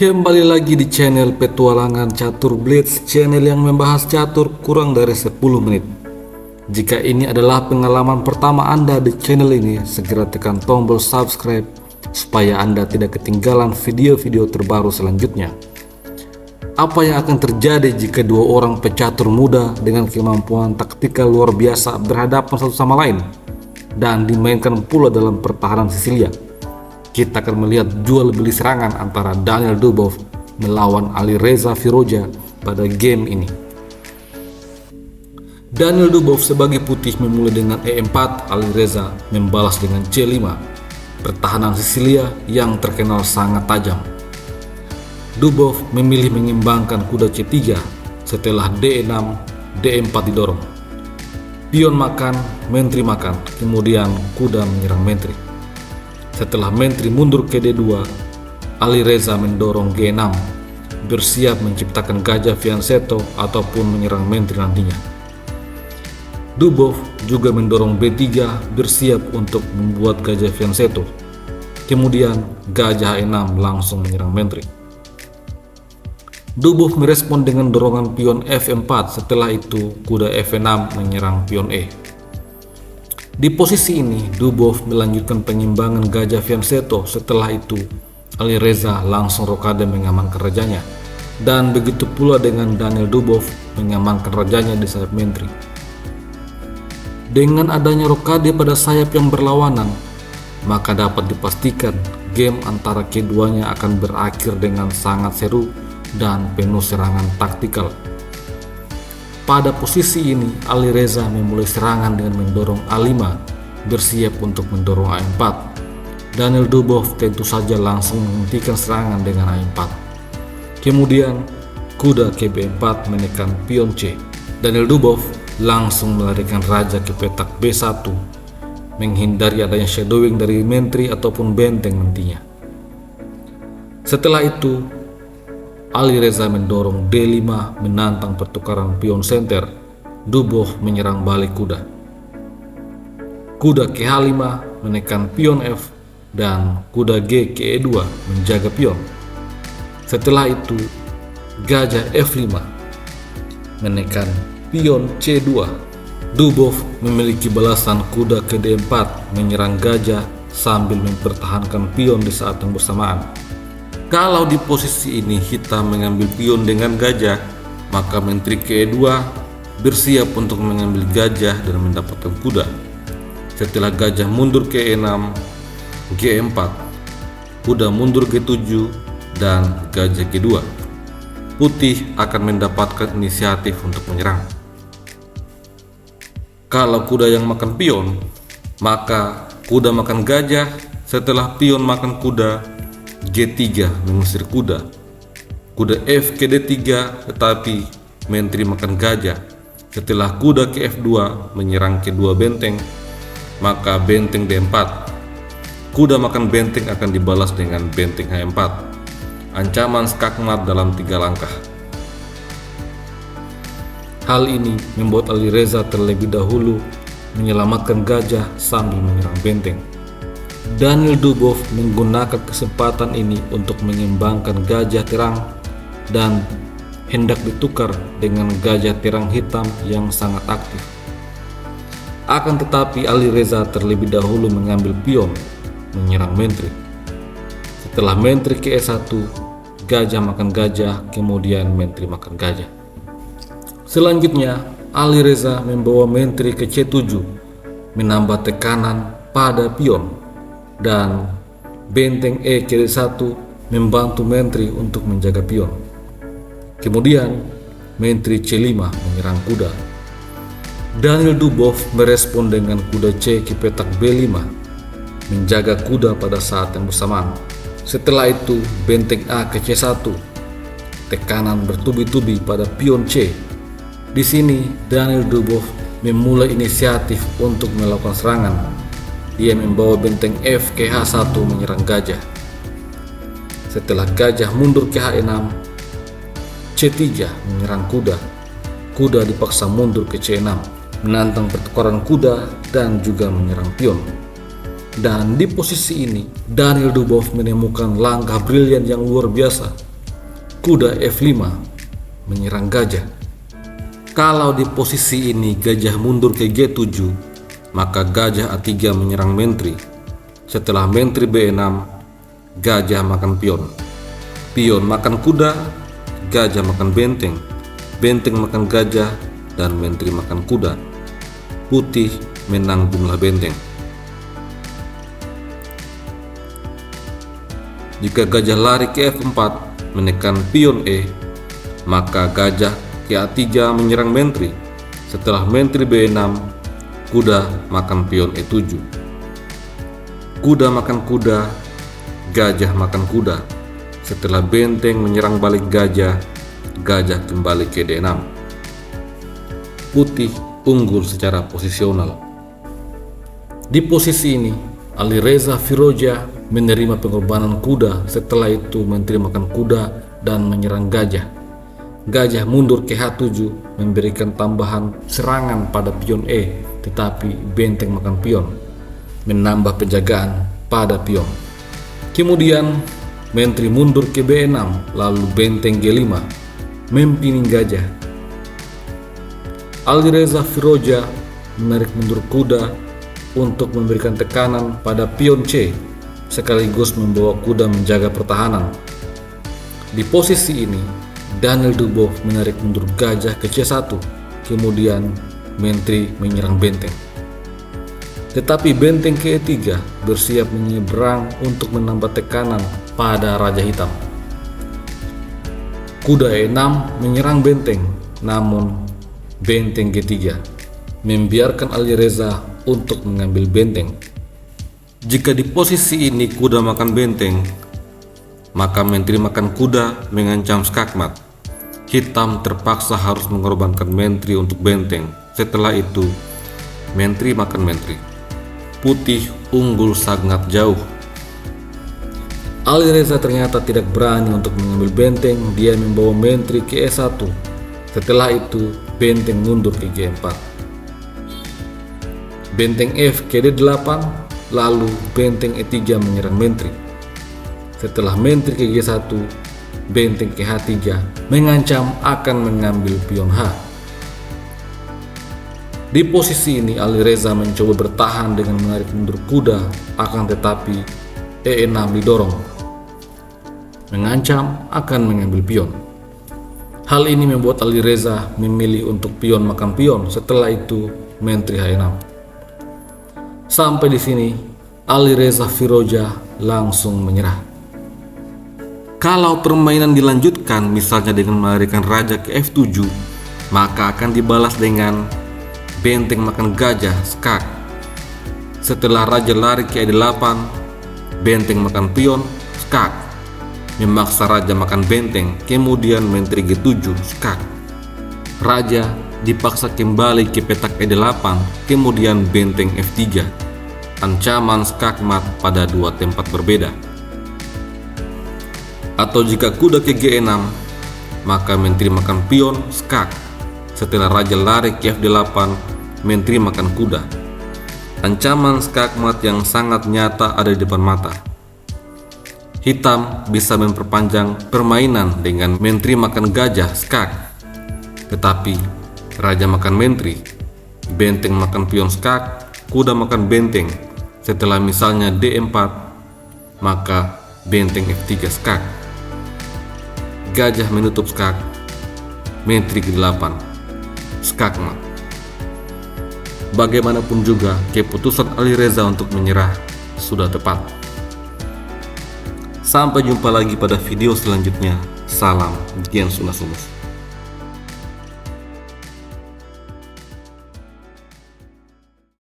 Kembali lagi di channel Petualangan Catur Blitz, channel yang membahas catur kurang dari 10 menit. Jika ini adalah pengalaman pertama Anda di channel ini, segera tekan tombol subscribe supaya Anda tidak ketinggalan video-video terbaru selanjutnya. Apa yang akan terjadi jika dua orang pecatur muda dengan kemampuan taktikal luar biasa berhadapan satu sama lain dan dimainkan pula dalam pertahanan Sisilia? Kita akan melihat jual beli serangan antara Daniel Dubov melawan Alireza Firoja pada game ini. Daniel Dubov sebagai putih memulai dengan E4, Alireza membalas dengan C5. Pertahanan Sisilia yang terkenal sangat tajam. Dubov memilih mengimbangkan kuda C3 setelah D6, D4 didorong. Pion makan, menteri makan, kemudian kuda menyerang menteri. Setelah menteri mundur ke D2, Alireza mendorong G6, bersiap menciptakan gajah fianchetto ataupun menyerang menteri nantinya. Dubov juga mendorong B3, bersiap untuk membuat gajah fianchetto. Kemudian gajah E6 langsung menyerang menteri. Dubov merespon dengan dorongan pion F4, setelah itu kuda F6 menyerang pion E. Di posisi ini, Dubov melanjutkan pengimbangan gajah fianchetto. Setelah itu, Alireza langsung rokade mengamankan rajanya. Dan begitu pula dengan Daniel Dubov mengamankan rajanya di sayap menteri. Dengan adanya rokade pada sayap yang berlawanan, maka dapat dipastikan game antara keduanya akan berakhir dengan sangat seru dan penuh serangan taktikal. Pada posisi ini, Alireza memulai serangan dengan mendorong A5, bersiap untuk mendorong A4. Daniel Dubov tentu saja langsung menghentikan serangan dengan A4. Kemudian, kuda ke B4 menekan pion C. Daniel Dubov langsung melarikan raja ke petak B1, menghindari adanya shadowing dari menteri ataupun benteng nantinya. Setelah itu, Alireza mendorong D5 menantang pertukaran pion center. Dubov menyerang balik kuda. Kuda ke H5 menekan pion F dan kuda G ke E2 menjaga pion. Setelah itu gajah F5 menekan pion C2. Dubov memiliki balasan kuda ke D4 menyerang gajah sambil mempertahankan pion di saat yang bersamaan. Kalau di posisi ini hitam mengambil pion dengan gajah, maka menteri ke-2 bersiap untuk mengambil gajah dan mendapatkan kuda. Setelah gajah mundur ke E6, G4, kuda mundur G7, dan gajah G2. Putih akan mendapatkan inisiatif untuk menyerang. Kalau kuda yang makan pion, maka kuda makan gajah. Setelah pion makan kuda, G3 mengusir kuda. Kuda F ke D3, tetapi menteri makan gajah. Setelah kuda ke F2 menyerang kedua benteng, maka benteng D4. Kuda makan benteng akan dibalas dengan benteng H4. Ancaman skakmat dalam 3 langkah. Hal ini membuat Alireza terlebih dahulu menyelamatkan gajah sambil menyerang benteng. Daniel Dubov menggunakan kesempatan ini untuk mengimbangkan gajah terang dan hendak ditukar dengan gajah terang hitam yang sangat aktif. Akan tetapi Alireza terlebih dahulu mengambil pion menyerang menteri. Setelah menteri ke E1, gajah makan gajah, kemudian menteri makan gajah. Selanjutnya, Alireza membawa menteri ke C7, menambah tekanan pada pion. Dan benteng E ke D1 membantu menteri untuk menjaga pion. Kemudian menteri C5 menyerang kuda. Daniel Dubov merespon dengan kuda C ke petak B5, menjaga kuda pada saat yang bersamaan. Setelah itu benteng A ke C1, tekanan bertubi-tubi pada pion C. Di sini Daniel Dubov memulai inisiatif untuk melakukan serangan. Dia membawa benteng F ke H1 menyerang gajah. Setelah gajah mundur ke H6, C3 menyerang kuda. Kuda dipaksa mundur ke C6, menantang pertukaran kuda dan juga menyerang pion. Dan di posisi ini, Daniel Dubov menemukan langkah brilian yang luar biasa. kuda F5 menyerang gajah. Kalau di posisi ini gajah mundur ke G7, maka gajah A3 menyerang menteri. Setelah menteri B6, gajah makan pion. Pion makan kuda, gajah makan benteng. Benteng makan gajah, dan menteri makan kuda. Putih menang jumlah benteng. Jika gajah lari ke F4 menekan pion E, maka gajah ke A3 menyerang menteri. Setelah menteri B6, kuda makan pion E7. Kuda makan kuda, gajah makan kuda. Setelah benteng menyerang balik gajah, gajah kembali ke D6. Putih unggul secara posisional. Di posisi ini, Alireza Firoja menerima pengorbanan kuda. Setelah itu menteri makan kuda dan menyerang gajah. Gajah mundur ke H7 memberikan tambahan serangan pada pion E, tetapi benteng makan pion, menambah penjagaan pada pion. Kemudian menteri mundur ke B6, lalu benteng G5 mempining gajah. Alireza Firoja menarik mundur kuda untuk memberikan tekanan pada pion C, sekaligus membawa kuda menjaga pertahanan. Di posisi ini, Daniel Dubov menarik mundur gajah ke C1, kemudian menteri menyerang benteng. Tetapi benteng ke E3 bersiap menyeberang untuk menambah tekanan pada Raja Hitam. Kuda E6 menyerang benteng, namun benteng G3 membiarkan Alireza untuk mengambil benteng. Jika di posisi ini kuda makan benteng, maka menteri makan kuda mengancam skakmat. Hitam terpaksa harus mengorbankan menteri untuk benteng. Setelah itu, menteri makan menteri. Putih unggul sangat jauh. Alireza ternyata tidak berani untuk mengambil benteng. Dia membawa menteri ke E1. Setelah itu, benteng mundur ke G4. Benteng F ke D8, lalu benteng E3 menyerang menteri. Setelah menteri ke G1, benteng ke H3 mengancam akan mengambil pion H. Di posisi ini Alireza mencoba bertahan dengan menarik mundur kuda, akan tetapi E6 didorong, mengancam akan mengambil pion. Hal ini membuat Alireza memilih untuk pion makan pion. Setelah itu menteri H6. Sampai di sini Alireza Firoja langsung menyerah. Kalau permainan dilanjutkan, misalnya dengan melarikan raja ke F7, maka akan dibalas dengan benteng makan gajah, skak. Setelah raja lari ke E8, benteng makan pion, skak. Memaksa raja makan benteng, kemudian menteri G7, skak. Raja dipaksa kembali ke petak E8, kemudian benteng F3. Ancaman skakmat pada dua tempat berbeda. Atau jika kuda ke G6, maka menteri makan pion, skak. Setelah raja lari ke F8, menteri makan kuda. Ancaman skakmat yang sangat nyata ada di depan mata. Hitam bisa memperpanjang permainan dengan menteri makan gajah, skak. Tetapi raja makan menteri, benteng makan pion, skak, kuda makan benteng. Setelah misalnya D4, maka benteng F3, skak. Gajah menutup skak, menteri G8, skakmat. Bagaimanapun juga, keputusan Alireza untuk menyerah sudah tepat. Sampai jumpa lagi pada video selanjutnya. Salam Gen Sunasumus.